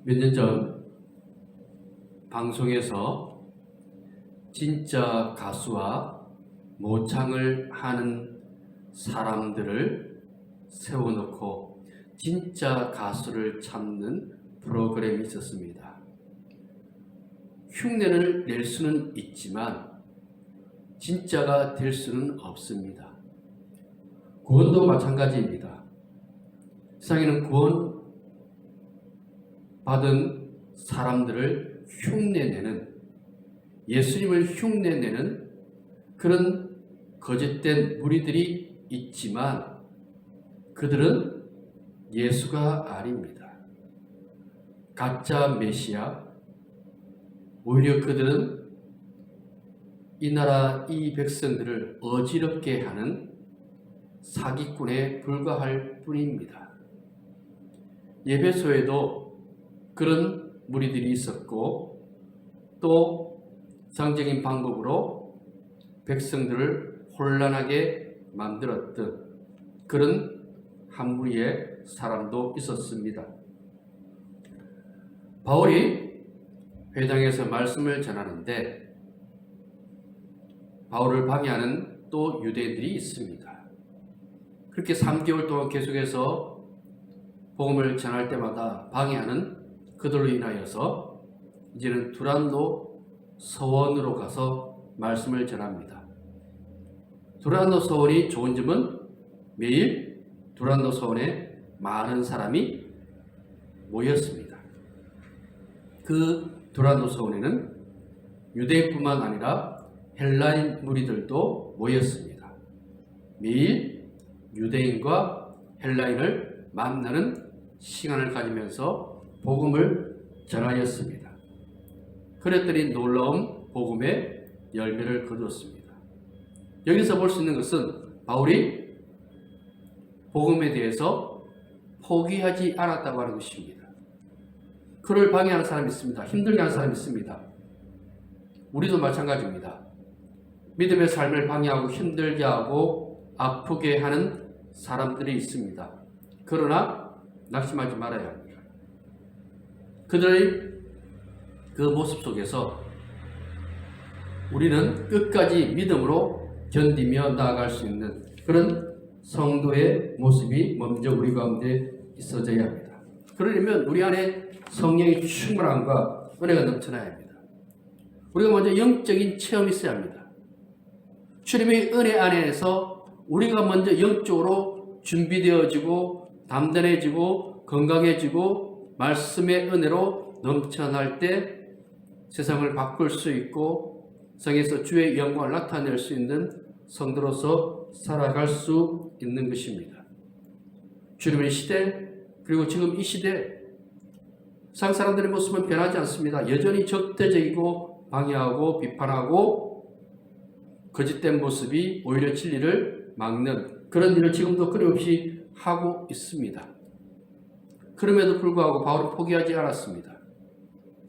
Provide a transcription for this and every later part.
몇 년 전 방송에서 진짜 가수와 모창을 하는 사람들을 세워놓고 진짜 가수를 찾는 프로그램이 있었습니다. 흉내를 낼 수는 있지만 진짜가 될 수는 없습니다. 구원도 마찬가지입니다. 세상에는 구원 받은 사람들을 흉내내는, 예수님을 흉내내는 그런 거짓된 무리들이 있지만 그들은 예수가 아닙니다. 가짜 메시아, 오히려 그들은 이 나라 이 백성들을 어지럽게 하는 사기꾼에 불과할 뿐입니다. 예배소에도 그런 무리들이 있었고 또 상적인 방법으로 백성들을 혼란하게 만들었던 그런 한 무리의 사람도 있었습니다. 바울이 회당에서 말씀을 전하는데 바울을 방해하는 또 유대인들이 있습니다. 그렇게 3개월 동안 계속해서 복음을 전할 때마다 방해하는 그들로 인하여서 이제는 두란노 서원으로 가서 말씀을 전합니다. 두란노 서원이 좋은 점은 매일 두란노 서원에 많은 사람이 모였습니다. 그 두란노 서원에는 유대인뿐만 아니라 헬라인 무리들도 모였습니다. 매일 유대인과 헬라인을 만나는 시간을 가지면서 복음을 전하였습니다. 그랬더니 놀라운 복음의 열매를 거두었습니다. 여기서 볼 수 있는 것은 바울이 복음에 대해서 포기하지 않았다고 하는 것입니다. 그를 방해하는 사람이 있습니다. 힘들게 하는 사람이 있습니다. 우리도 마찬가지입니다. 믿음의 삶을 방해하고 힘들게 하고 아프게 하는 사람들이 있습니다. 그러나 낙심하지 말아야 합니다. 그들의 그 모습 속에서 우리는 끝까지 믿음으로 견디며 나아갈 수 있는 그런 성도의 모습이 먼저 우리 가운데 있어져야 합니다. 그러려면 우리 안에 성령의 충만함과 은혜가 넘쳐나야 합니다. 우리가 먼저 영적인 체험이 있어야 합니다. 주님의 은혜 안에서 우리가 먼저 영적으로 준비되어지고 담대해지고 건강해지고 말씀의 은혜로 넘쳐날 때 세상을 바꿀 수 있고 세상에서 주의 영광을 나타낼 수 있는 성도로서 살아갈 수 있는 것입니다. 주님의 시대 그리고 지금 이 시대 세상 사람들의 모습은 변하지 않습니다. 여전히 적대적이고 방해하고 비판하고 거짓된 모습이 오히려 진리를 막는 그런 일을 지금도 끊임없이 하고 있습니다. 그럼에도 불구하고 바울은 포기하지 않았습니다.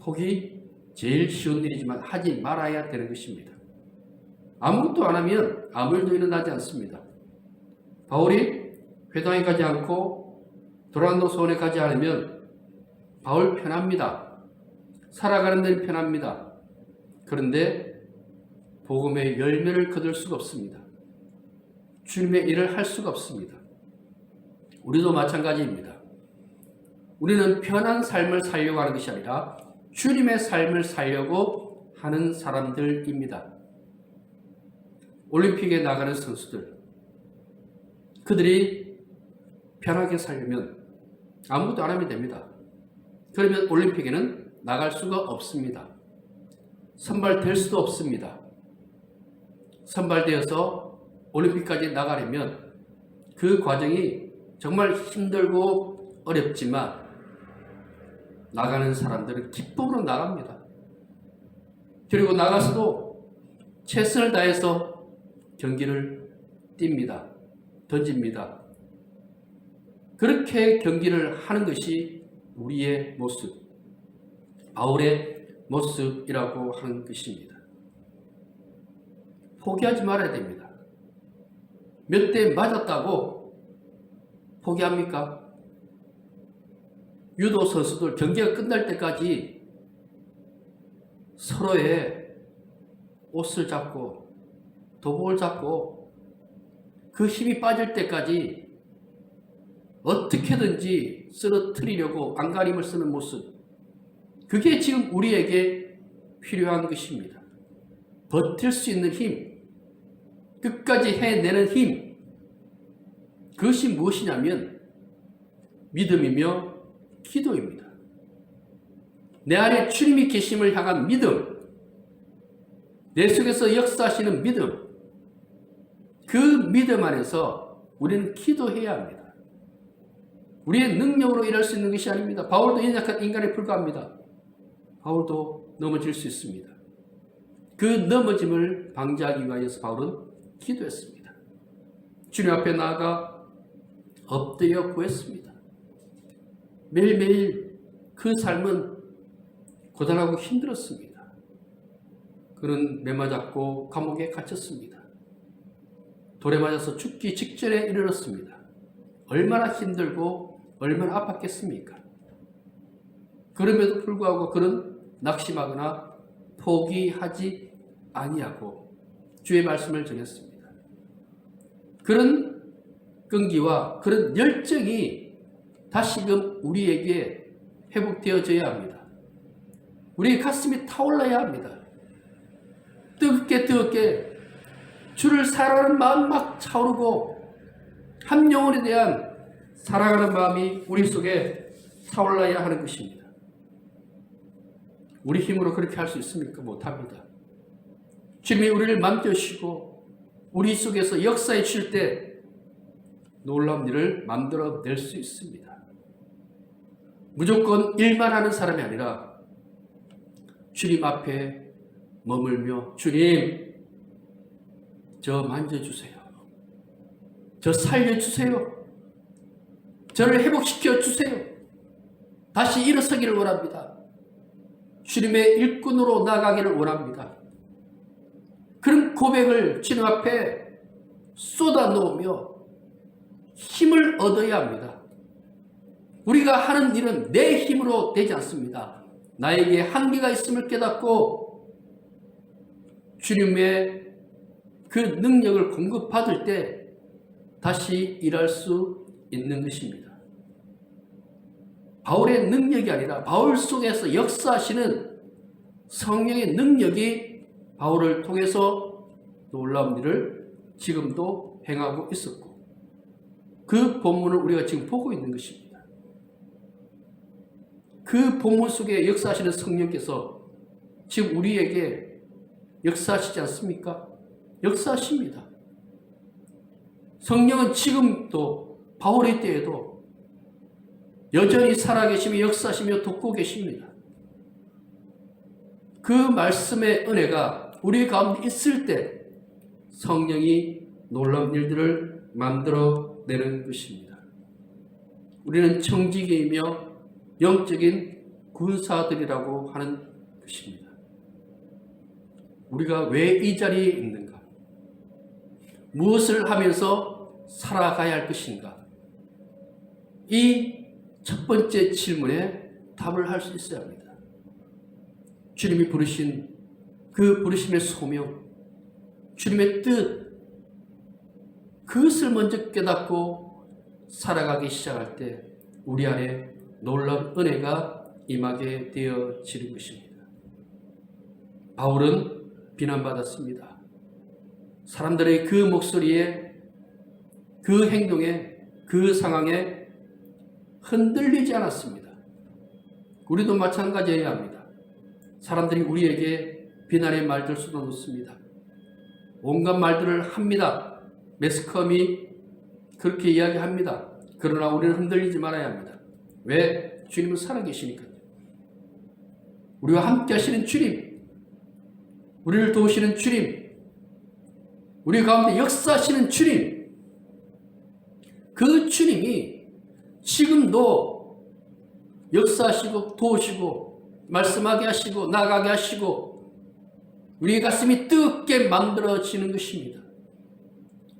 포기 제일 쉬운 일이지만 하지 말아야 되는 것입니다. 아무것도 안 하면 아무 일도 일어나지 않습니다. 바울이 회당에 가지 않고 도란노 서원에 가지 않으면 바울 편합니다. 살아가는 데는 편합니다. 그런데 복음의 열매를 거둘 수가 없습니다. 주님의 일을 할 수가 없습니다. 우리도 마찬가지입니다. 우리는 편한 삶을 살려고 하는 것이 아니라 주님의 삶을 살려고 하는 사람들입니다. 올림픽에 나가는 선수들, 그들이 편하게 살려면 아무것도 안 하면 됩니다. 그러면 올림픽에는 나갈 수가 없습니다. 선발될 수도 없습니다. 선발되어서 올림픽까지 나가려면 그 과정이 정말 힘들고 어렵지만 나가는 사람들은 기쁨으로 나갑니다. 그리고 나가서도 최선을 다해서 경기를 뜁니다. 던집니다. 그렇게 경기를 하는 것이 우리의 모습, 바울의 모습이라고 하는 것입니다. 포기하지 말아야 됩니다. 몇 대 맞았다고 포기합니까? 유도 선수들 경기가 끝날 때까지 서로의 옷을 잡고 도복을 잡고 그 힘이 빠질 때까지 어떻게든지 쓰러뜨리려고 안간힘을 쓰는 모습, 그게 지금 우리에게 필요한 것입니다. 버틸 수 있는 힘, 끝까지 해내는 힘, 그것이 무엇이냐면 믿음이며 기도입니다. 내 안에 주님이 계심을 향한 믿음, 내 속에서 역사하시는 믿음, 그 믿음 안에서 우리는 기도해야 합니다. 우리의 능력으로 일할 수 있는 것이 아닙니다. 바울도 연약한 인간에 불과합니다. 바울도 넘어질 수 있습니다. 그 넘어짐을 방지하기 위하여서 바울은 기도했습니다. 주님 앞에 나아가 엎드려 구했습니다. 매일매일 그 삶은 고단하고 힘들었습니다. 그는 매맞았고 감옥에 갇혔습니다. 돌에 맞아서 죽기 직전에 이르렀습니다. 얼마나 힘들고 얼마나 아팠겠습니까? 그럼에도 불구하고 그는 낙심하거나 포기하지 아니하고 주의 말씀을 전했습니다. 그런 끈기와 그런 열정이 다시금 우리에게 회복되어져야 합니다. 우리의 가슴이 타올라야 합니다. 뜨겁게 주를 사랑하는 마음 막 차오르고 한 영혼에 대한 사랑하는 마음이 우리 속에 타올라야 하는 것입니다. 우리 힘으로 그렇게 할 수 있습니까? 못합니다. 주님이 우리를 만드시고 우리 속에서 역사해 주실 때 놀라운 일을 만들어낼 수 있습니다. 무조건 일만 하는 사람이 아니라 주님 앞에 머물며 주님, 저 만져주세요. 저 살려주세요. 저를 회복시켜 주세요. 다시 일어서기를 원합니다. 주님의 일꾼으로 나가기를 원합니다. 그런 고백을 주님 앞에 쏟아놓으며 힘을 얻어야 합니다. 우리가 하는 일은 내 힘으로 되지 않습니다. 나에게 한계가 있음을 깨닫고 주님의 그 능력을 공급받을 때 다시 일할 수 있는 것입니다. 바울의 능력이 아니라 바울 속에서 역사하시는 성령의 능력이 바울을 통해서 놀라운 일을 지금도 행하고 있었고, 그 본문을 우리가 지금 보고 있는 것입니다. 그 본문 속에 역사하시는 성령께서 지금 우리에게 역사하시지 않습니까? 역사하십니다. 성령은 지금도 바울의 때에도 여전히 살아계시며 역사하시며 돕고 계십니다. 그 말씀의 은혜가 우리 가운데 있을 때 성령이 놀라운 일들을 만들어내는 것입니다. 우리는 청지기이며 영적인 군사들이라고 하는 것입니다. 우리가 왜 이 자리에 있는가? 무엇을 하면서 살아가야 할 것인가? 이 첫 번째 질문에 답을 할 수 있어야 합니다. 주님이 부르신 그 부르심의 소명, 주님의 뜻, 그것을 먼저 깨닫고 살아가기 시작할 때 우리 안에 놀라운 은혜가 임하게 되어지는 것입니다. 바울은 비난받았습니다. 사람들의 그 목소리에, 그 행동에, 그 상황에 흔들리지 않았습니다. 우리도 마찬가지여야 합니다. 사람들이 우리에게 비난의 말들 쏟아놓습니다. 온갖 말들을 합니다. 매스컴이 그렇게 이야기합니다. 그러나 우리는 흔들리지 말아야 합니다. 왜? 주님은 살아계시니까요. 우리와 함께 하시는 주님, 우리를 도우시는 주님, 우리 가운데 역사하시는 주님, 그 주님이 지금도 역사하시고 도우시고 말씀하게 하시고 나가게 하시고 우리의 가슴이 뜨겁게 만들어지는 것입니다.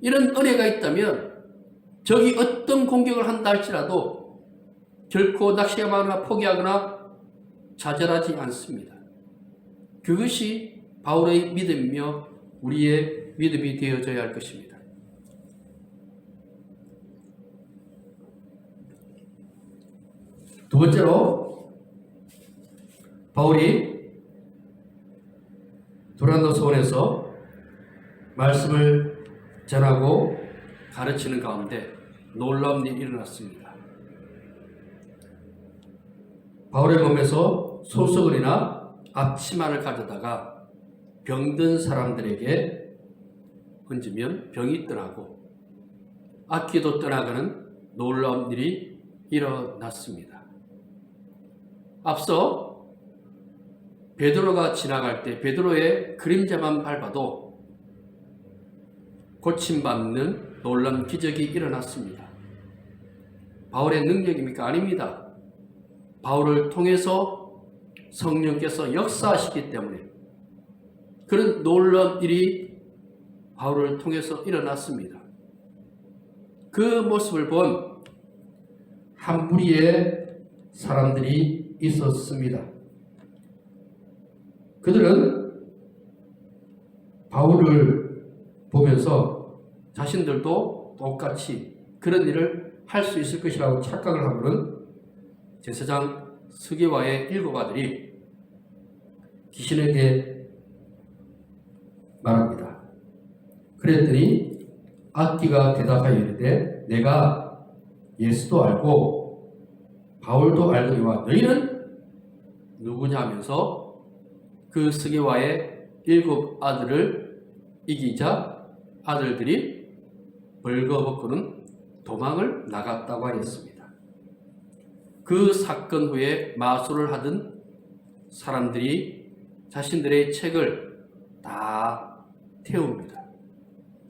이런 은혜가 있다면 적이 어떤 공격을 한다 할지라도 결코 낙심하거나 포기하거나 좌절하지 않습니다. 그것이 바울의 믿음이며 우리의 믿음이 되어져야 할 것입니다. 두 번째로 바울이 두란노 소원에서 말씀을 전하고 가르치는 가운데 놀라운 일이 일어났습니다. 바울의 몸에서 소석을이나 앞치마를 가져다가 병든 사람들에게 얹으면 병이 떠나고 악기도 떠나가는 놀라운 일이 일어났습니다. 앞서 베드로가 지나갈 때 베드로의 그림자만 밟아도 고침받는 놀라운 기적이 일어났습니다. 바울의 능력입니까? 아닙니다. 바울을 통해서 성령께서 역사하시기 때문에 그런 놀라운 일이 바울을 통해서 일어났습니다. 그 모습을 본 한 무리의 사람들이 있었습니다. 그들은 바울을 보면서 자신들도 똑같이 그런 일을 할 수 있을 것이라고 착각을 하고는 제사장 스게와의 일곱 아들이 귀신에게 말합니다. 그랬더니 악기가 대답하여 이르되 내가 예수도 알고 바울도 알거니와 너희는 누구냐 하면서 그 스게와의 일곱 아들을 이기자 아들들이 벌거벗고는 도망을 나갔다고 하였습니다. 그 사건 후에 마술을 하던 사람들이 자신들의 책을 다 태웁니다.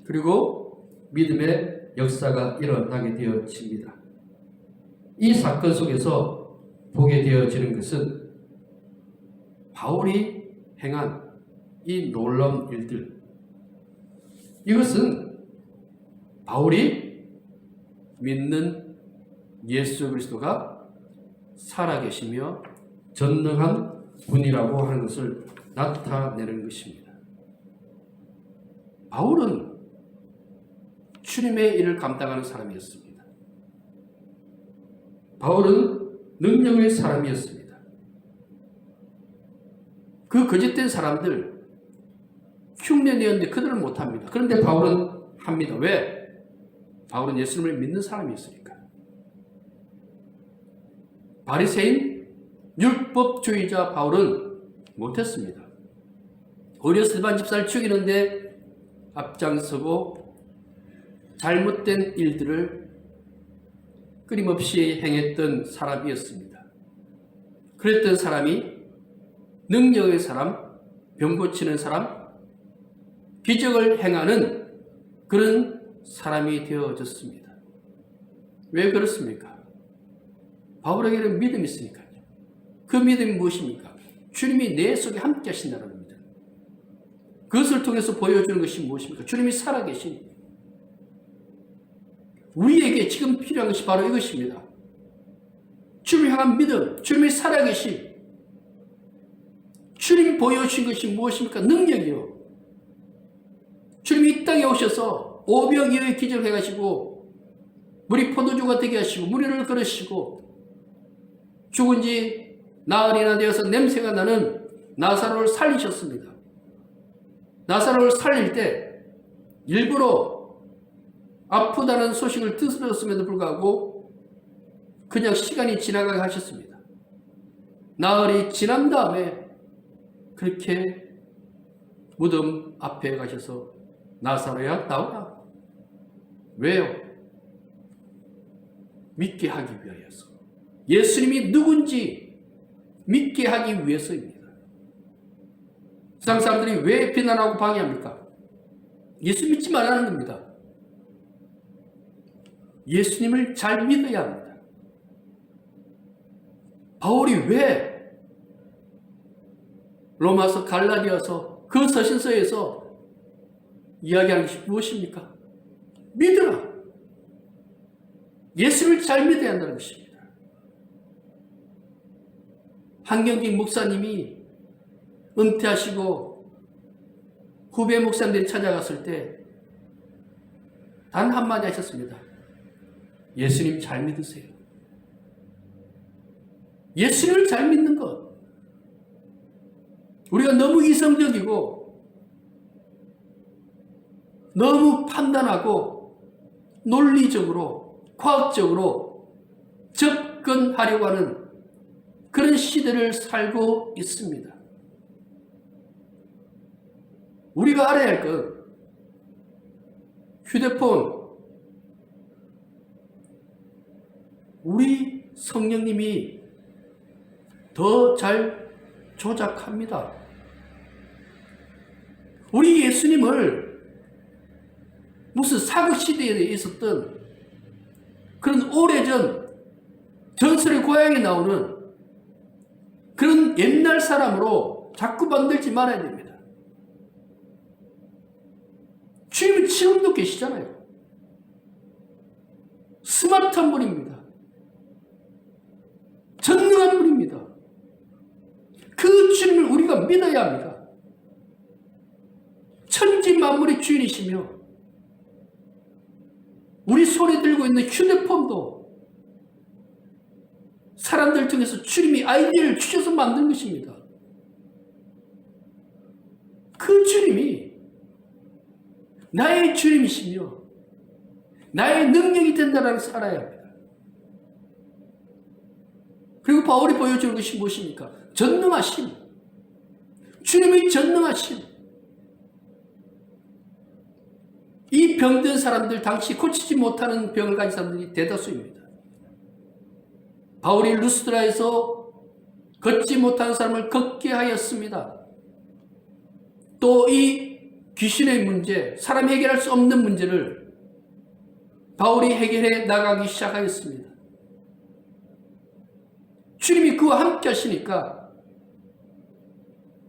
그리고 믿음의 역사가 일어나게 되어집니다. 이 사건 속에서 보게 되어지는 것은 바울이 행한 이 놀라운 일들, 이것은 바울이 믿는 예수 그리스도가 살아계시며 전능한 분이라고 하는 것을 나타내는 것입니다. 바울은 주님의 일을 감당하는 사람이었습니다. 바울은 능력의 사람이었습니다. 그 거짓된 사람들 흉내내었는데 그들은 못합니다. 그런데 바울은 합니다. 왜? 바울은 예수님을 믿는 사람이었으니까. 바리새인 율법주의자 바울은 못했습니다. 오히려 스데반 집사를 죽이는데 앞장서고 잘못된 일들을 끊임없이 행했던 사람이었습니다. 그랬던 사람이 능력의 사람, 병 고치는 사람, 기적을 행하는 그런 사람이 되어졌습니다. 왜 그렇습니까? 바울에게는 믿음이 있으니까요. 그 믿음이 무엇입니까? 주님이 내 속에 함께 하신다는 믿음. 그것을 통해서 보여주는 것이 무엇입니까? 주님이 살아계신, 우리에게 지금 필요한 것이 바로 이것입니다. 주님을 향한 믿음, 주님이 살아계신, 주님이 보여주신 것이 무엇입니까? 능력이요. 주님이 이 땅에 오셔서 오병이어의 기적을 해가시고 물이 포도주가 되게 하시고 무리를 걸으시고 죽은 지 나흘이나 되어서 냄새가 나는 나사로를 살리셨습니다. 나사로를 살릴 때 일부러 아프다는 소식을 들었음에도 불구하고 그냥 시간이 지나가게 하셨습니다. 나흘이 지난 다음에 그렇게 무덤 앞에 가셔서 나사로야 나오라. 왜요? 믿게 하기 위하여서. 예수님이 누군지 믿게 하기 위해서입니다. 세상 사람들이 왜 비난하고 방해합니까? 예수 믿지 말라는 겁니다. 예수님을 잘 믿어야 합니다. 바울이 왜 로마서 갈라디아서 그 서신서에서 이야기하는 것이 무엇입니까? 믿으라. 예수를 잘 믿어야 한다는 것입니다. 한경직 목사님이 은퇴하시고 후배 목사님들이 찾아갔을 때 단 한마디 하셨습니다. 예수님 잘 믿으세요. 예수님을 잘 믿는 것. 우리가 너무 이성적이고 너무 판단하고 논리적으로 과학적으로 접근하려고 하는 그런 시대를 살고 있습니다. 우리가 알아야 할 것, 휴대폰, 우리 성령님이 더 잘 조작합니다. 우리 예수님을 무슨 사극시대에 있었던 그런 오래전 전설의 고향에 나오는 그런 옛날 사람으로 자꾸 만들지 말아야 됩니다. 주님은 지금도 계시잖아요. 스마트한 분입니다. 전능한 분입니다. 그 주님을 우리가 믿어야 합니다. 천지 만물의 주인이시며 우리 손에 들고 있는 휴대폰도 사람들 중에서 주님이 아이디어를 주셔서 만든 것입니다. 그 주님이 나의 주님이시며 나의 능력이 된다는 걸 살아야 합니다. 그리고 바울이 보여주는 것이 무엇입니까? 전능하심. 주님의 전능하심. 이 병든 사람들, 당시 고치지 못하는 병을 가진 사람들이 대다수입니다. 바울이 루스드라에서 걷지 못하는 사람을 걷게 하였습니다. 또 이 귀신의 문제, 사람이 해결할 수 없는 문제를 바울이 해결해 나가기 시작하였습니다. 주님이 그와 함께 하시니까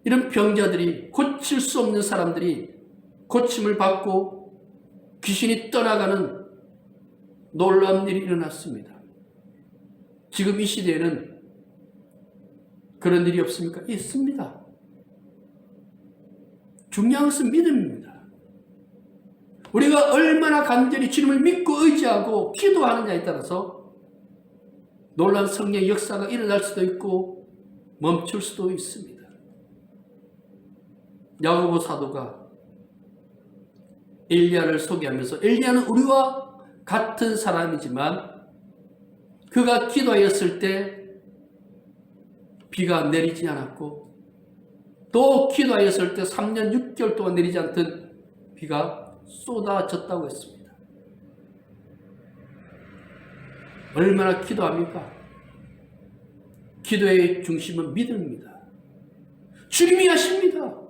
이런 병자들이, 고칠 수 없는 사람들이 고침을 받고 귀신이 떠나가는 놀라운 일이 일어났습니다. 지금 이 시대에는 그런 일이 없습니까? 있습니다. 중요한 것은 믿음입니다. 우리가 얼마나 간절히 주님을 믿고 의지하고 기도하느냐에 따라서 놀라운 성령의 역사가 일어날 수도 있고 멈출 수도 있습니다. 야고보 사도가 엘리야를 소개하면서 엘리야는 우리와 같은 사람이지만 그가 기도하였을 때 비가 내리지 않았고 또 기도하였을 때 3년 6개월 동안 내리지 않던 비가 쏟아졌다고 했습니다. 얼마나 기도합니까? 기도의 중심은 믿음입니다. 주님이 하십니다.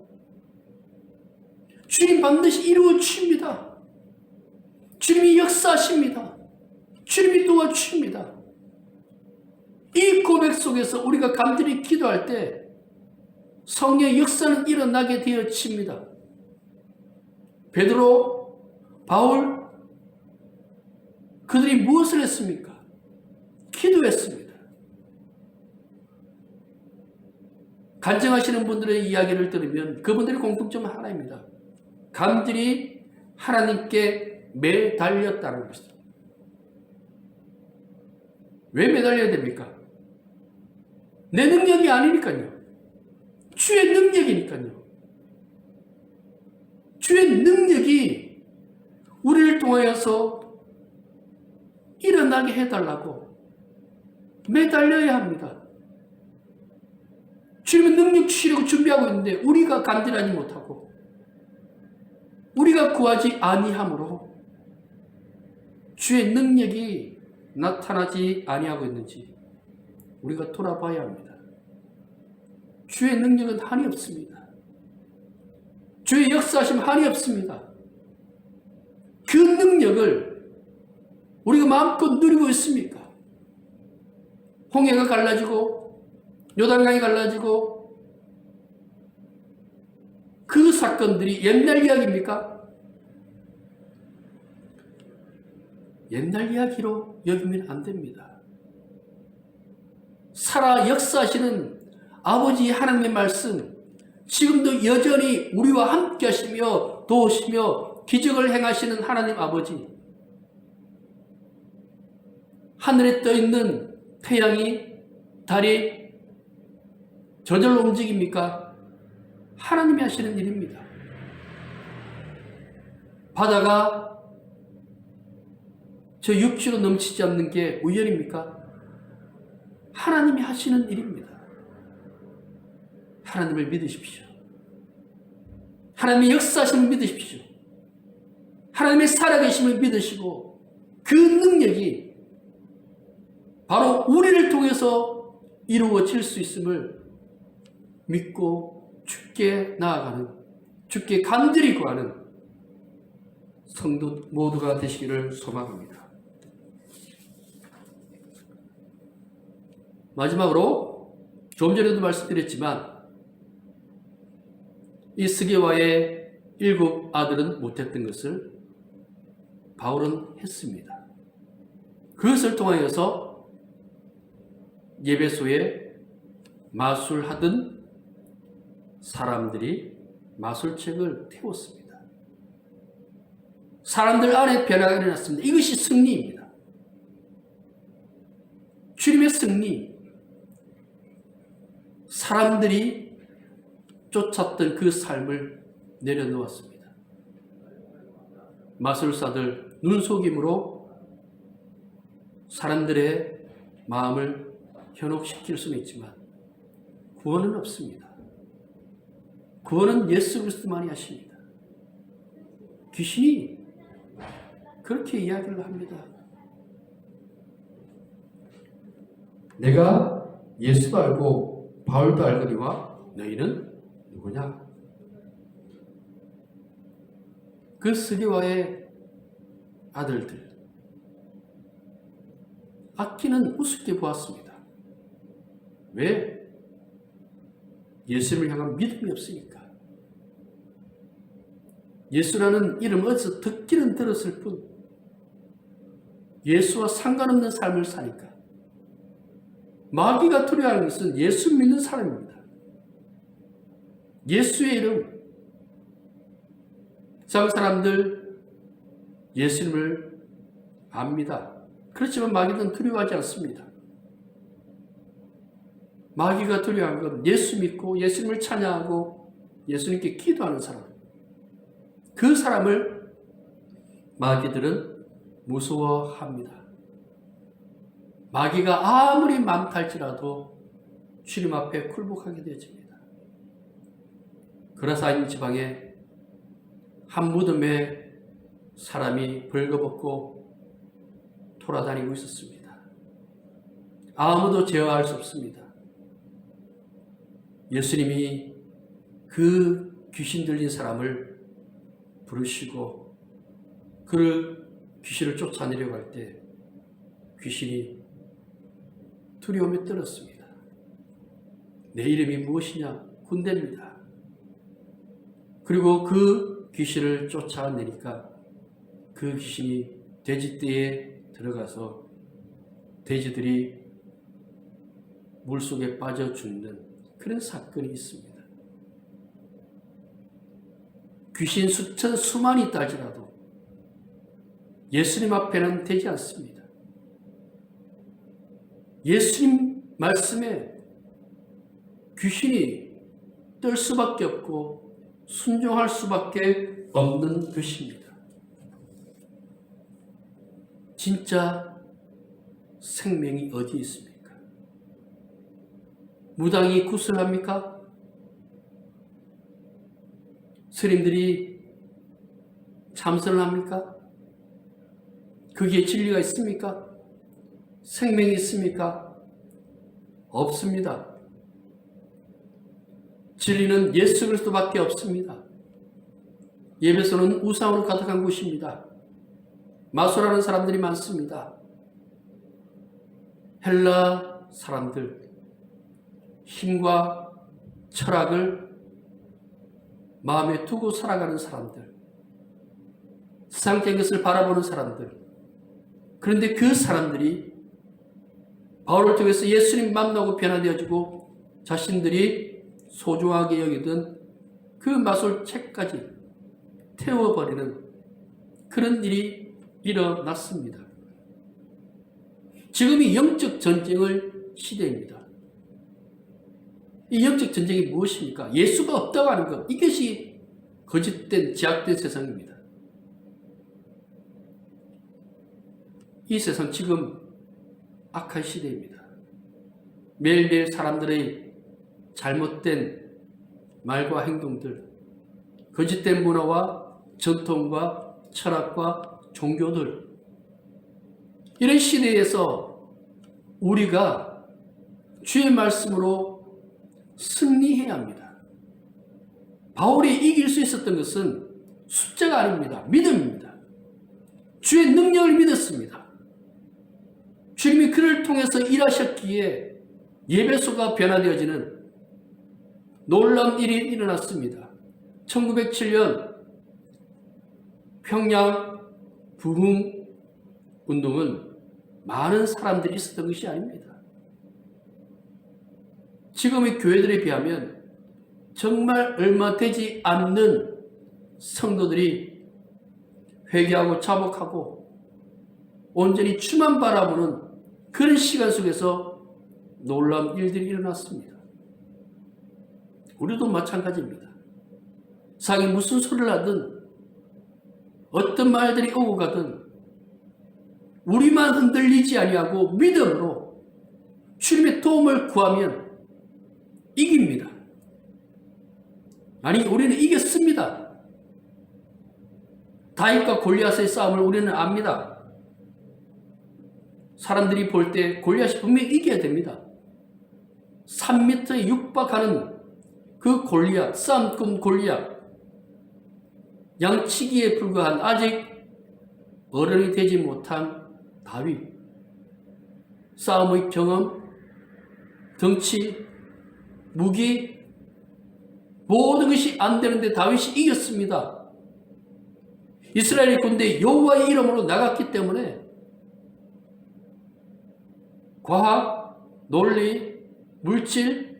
주님 반드시 이루어 주십니다. 주님이 역사하십니다. 주님이 도와주십니다. 이 고백 속에서 우리가 간절히 기도할 때 성령의 역사는 일어나게 되어집니다. 베드로, 바울, 그들이 무엇을 했습니까? 기도했습니다. 간증하시는 분들의 이야기를 들으면 그분들의 공통점은 하나입니다. 간절히 하나님께 매달렸다는 것입니다. 왜 매달려야 됩니까? 내 능력이 아니니까요. 주의 능력이니까요. 주의 능력이 우리를 통하여서 일어나게 해달라고 매달려야 합니다. 주님은 능력 주시려고 준비하고 있는데 우리가 간절하지 못하고 우리가 구하지 아니함으로 주의 능력이 나타나지 아니하고 있는지 우리가 돌아봐야 합니다. 주의 능력은 한이 없습니다. 주의 역사하심 한이 없습니다. 그 능력을 우리가 마음껏 누리고 있습니까? 홍해가 갈라지고 요단강이 갈라지고 그 사건들이 옛날 이야기입니까? 옛날 이야기로 여기면 안 됩니다. 살아 역사하시는 아버지 하나님의 말씀, 지금도 여전히 우리와 함께 하시며 도우시며 기적을 행하시는 하나님 아버지, 하늘에 떠있는 태양이, 달이 저절로 움직입니까? 하나님이 하시는 일입니다. 바다가 저 육지로 넘치지 않는 게 우연입니까? 하나님이 하시는 일입니다. 하나님을 믿으십시오. 하나님의 역사하심을 믿으십시오. 하나님의 살아계심을 믿으시고 그 능력이 바로 우리를 통해서 이루어질 수 있음을 믿고 주께 나아가는, 주께 간절히 구하는 성도 모두가 되시기를 소망합니다. 마지막으로 좀 전에도 말씀드렸지만 이 스게와의 7 아들은 못했던 것을 바울은 했습니다. 그것을 통하여서 예배소에 마술하던 사람들이 마술책을 태웠습니다. 사람들 안에 변화가 일어났습니다. 이것이 승리입니다. 주님의 승리. 사람들이 쫓았던 그 삶을 내려놓았습니다. 마술사들 눈속임으로 사람들의 마음을 현혹시킬 수는 있지만 구원은 없습니다. 구원은 예수 그리스도만이 하십니다. 귀신이 그렇게 이야기를 합니다. 내가 예수도 알고 바울도 알거니와 너희는 누구냐? 그 스게와의 아들들 악기는 우습게 보았습니다. 왜? 예수를 향한 믿음이 없으니까. 예수라는 이름 어디서 듣기는 들었을 뿐 예수와 상관없는 삶을 사니까. 마귀가 두려워하는 것은 예수 믿는 사람입니다. 예수의 이름. 세상 사람들 예수님을 압니다. 그렇지만 마귀는 두려워하지 않습니다. 마귀가 두려워한 건 예수 믿고 예수님을 찬양하고 예수님께 기도하는 사람. 그 사람을 마귀들은 무서워합니다. 마귀가 아무리 많달지라도 주님 앞에 굴복하게 되어집니다. 그라사인 지방에 한 무덤에 사람이 벌거벗고 돌아다니고 있었습니다. 아무도 제어할 수 없습니다. 예수님이 그 귀신 들린 사람을 부르시고 그 귀신을 쫓아내려고 할 때 귀신이 두려움에 떨었습니다. 내 이름이 무엇이냐? 군대입니다. 그리고 그 귀신을 쫓아내니까 그 귀신이 돼지떼에 들어가서 돼지들이 물속에 빠져 죽는 그런 사건이 있습니다. 귀신 수천 수만이 있다 할지라도 예수님 앞에는 되지 않습니다. 예수님 말씀에 귀신이 떨 수밖에 없고 순종할 수밖에 없는 것입니다. 진짜 생명이 어디 있습니까? 무당이 구슬합니까? 스님들이 참선을 합니까? 거기에 진리가 있습니까? 생명이 있습니까? 없습니다. 진리는 예수 그리스도밖에 없습니다. 예배소는 우상으로 가득한 곳입니다. 마술하는 사람들이 많습니다. 헬라 사람들, 힘과 철학을 마음에 두고 살아가는 사람들, 세상적인 것을 바라보는 사람들. 그런데 그 사람들이 바울을 통해서 예수님 만나고 변화되어지고 자신들이 소중하게 여기던 그 마술책까지 태워버리는 그런 일이 일어났습니다. 지금이 영적 전쟁의 시대입니다. 이 영적 전쟁이 무엇입니까? 예수가 없다고 하는 것, 이것이 거짓된 제약된 세상입니다. 이 세상 지금 악한 시대입니다. 매일매일 사람들의 잘못된 말과 행동들, 거짓된 문화와 전통과 철학과 종교들, 이런 시대에서 우리가 주의 말씀으로 승리해야 합니다. 바울이 이길 수 있었던 것은 숫자가 아닙니다. 믿음입니다. 주의 능력을 믿었습니다. 주님이 그를 통해서 일하셨기에 예배소가 변화되어지는 놀라운 일이 일어났습니다. 1907년 평양 부흥 운동은 많은 사람들이 있었던 것이 아닙니다. 지금의 교회들에 비하면 정말 얼마 되지 않는 성도들이 회개하고 자복하고 온전히 주만 바라보는 그런 시간 속에서 놀라운 일들이 일어났습니다. 우리도 마찬가지입니다. 세상에 무슨 소리를 하든 어떤 말들이 오고 가든 우리만 흔들리지 아니하고 믿음으로 주님의 도움을 구하면 이깁니다. 아니, 우리는 이겼습니다. 다윗과 골리앗의 싸움을 우리는 압니다. 사람들이 볼 때 골리앗이 분명히 이겨야 됩니다. 3m에 육박하는 그 골리앗, 싸움꾼 골리앗, 양치기에 불과한 아직 어른이 되지 못한 다윗, 싸움의 경험, 덩치, 무기, 모든 것이 안 되는데 다윗이 이겼습니다. 이스라엘의 군대 여호와의 이름으로 나갔기 때문에 과학, 논리, 물질,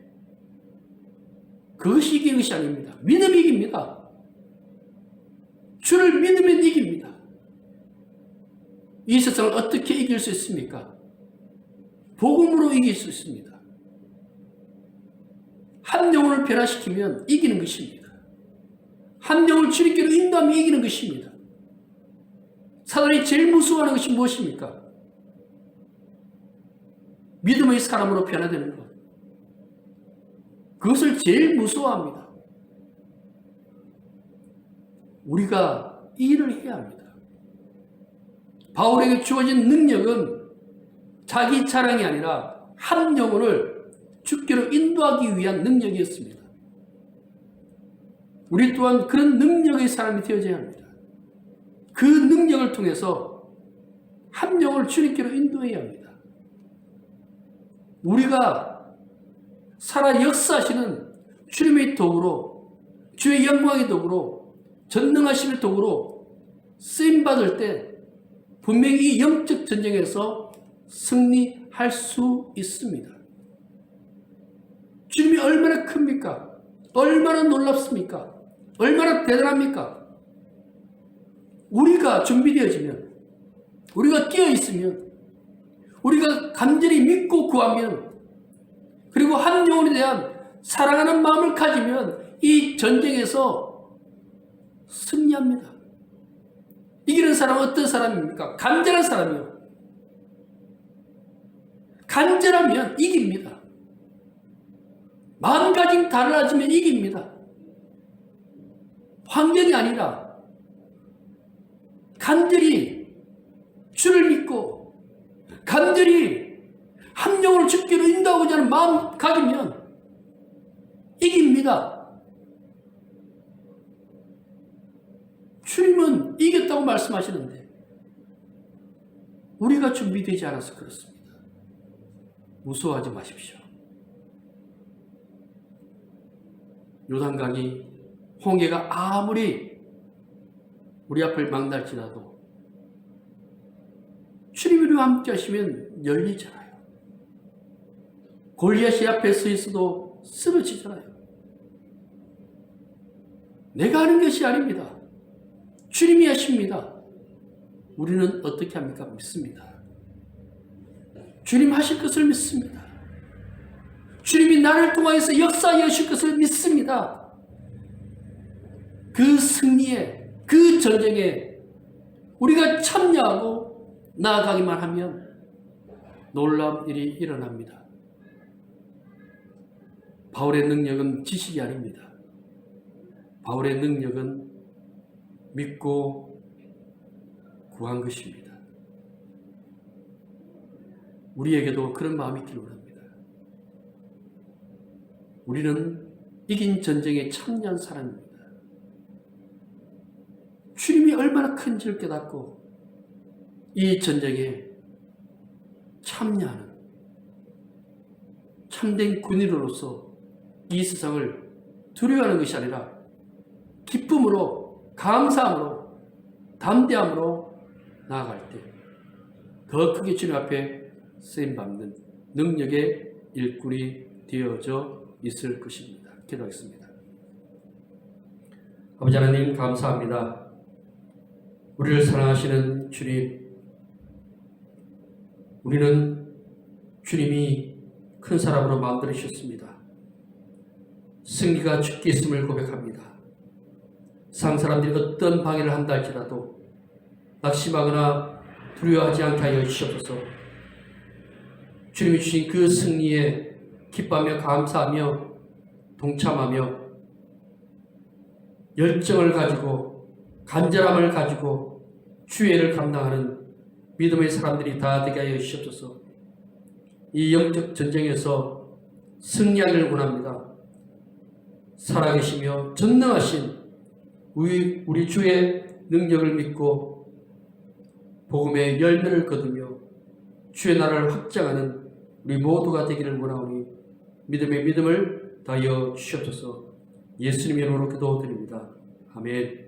그것이 이기는 것이 아닙니다. 믿음이 이깁니다. 주를 믿으면 이깁니다. 이 세상을 어떻게 이길 수 있습니까? 복음으로 이길 수 있습니다. 한 영혼을 변화시키면 이기는 것입니다. 한 영혼을 주님께로 인도하면 이기는 것입니다. 사단이 제일 무서워하는 것이 무엇입니까? 믿음의 사람으로 변화되는 것. 그것을 제일 무서워합니다. 우리가 이 일을 해야 합니다. 바울에게 주어진 능력은 자기 자랑이 아니라 한 영혼을 주께로 인도하기 위한 능력이었습니다. 우리 또한 그런 능력의 사람이 되어져야 합니다. 그 능력을 통해서 한 영혼을 주님께로 인도해야 합니다. 우리가 살아 역사하시는 주님의 도구로, 주의 영광의 도구로, 전능하심의 도구로 쓰임받을 때 분명히 이 영적 전쟁에서 승리할 수 있습니다. 주님이 얼마나 큽니까? 얼마나 놀랍습니까? 얼마나 대단합니까? 우리가 준비되어지면, 우리가 깨어있으면, 우리가 간절히 믿고 구하면, 그리고 한 영혼에 대한 사랑하는 마음을 가지면 이 전쟁에서 승리합니다. 이기는 사람은 어떤 사람입니까? 간절한 사람이요. 간절하면 이깁니다. 마음가짐 달라지면 이깁니다. 환경이 아니라 간절히 주를 믿고 간절히 한 영혼을 주께로 인도하고자 하는 마음 가지면 이깁니다. 주님은 이겼다고 말씀하시는데 우리가 준비되지 않아서 그렇습니다. 무서워하지 마십시오. 요단강이, 홍해가 아무리 우리 앞을 막날지라도 주님이 우리와 함께 하시면 열리잖아요. 골리앗이 앞에 서 있어도 쓰러지잖아요. 내가 하는 것이 아닙니다. 주님이 하십니다. 우리는 어떻게 합니까? 믿습니다. 주님 하실 것을 믿습니다. 주님이 나를 통하여서 역사하실 것을 믿습니다. 그 승리에, 그 전쟁에 우리가 참여하고 나아가기만 하면 놀라운 일이 일어납니다. 바울의 능력은 지식이 아닙니다. 바울의 능력은 믿고 구한 것입니다. 우리에게도 그런 마음이 있기를 원합니다. 우리는 이긴 전쟁에 참여한 사람입니다. 주님이 얼마나 큰지를 깨닫고 이 전쟁에 참여하는 참된 군인으로서 이 세상을 두려워하는 것이 아니라 기쁨으로, 감사함으로, 담대함으로 나아갈 때 더 크게 주님 앞에 쓰임받는 능력의 일꾼이 되어져 있을 것입니다. 기도하겠습니다. 아버지 하나님 감사합니다. 우리를 사랑하시는 주님, 우리는 주님이 큰 사람으로 만들으셨습니다. 승리가 주께 있음을 고백합니다. 세상 사람들이 어떤 방해를 한다 할지라도 낙심하거나 두려워하지 않게 하여 주시옵소서. 주님이 주신 그 승리에 기뻐하며 감사하며 동참하며 열정을 가지고 간절함을 가지고 주의를 감당하는 믿음의 사람들이 다 되게 하여 주시옵소서. 이 영적 전쟁에서 승리하기를 원합니다. 살아계시며 전능하신 우리 주의 능력을 믿고 복음의 열매를 거두며 주의 나라를 확장하는 우리 모두가 되기를 원하오니 믿음의 믿음을 다하여 주시옵소서. 예수님의 이름으로 기도드립니다. 아멘.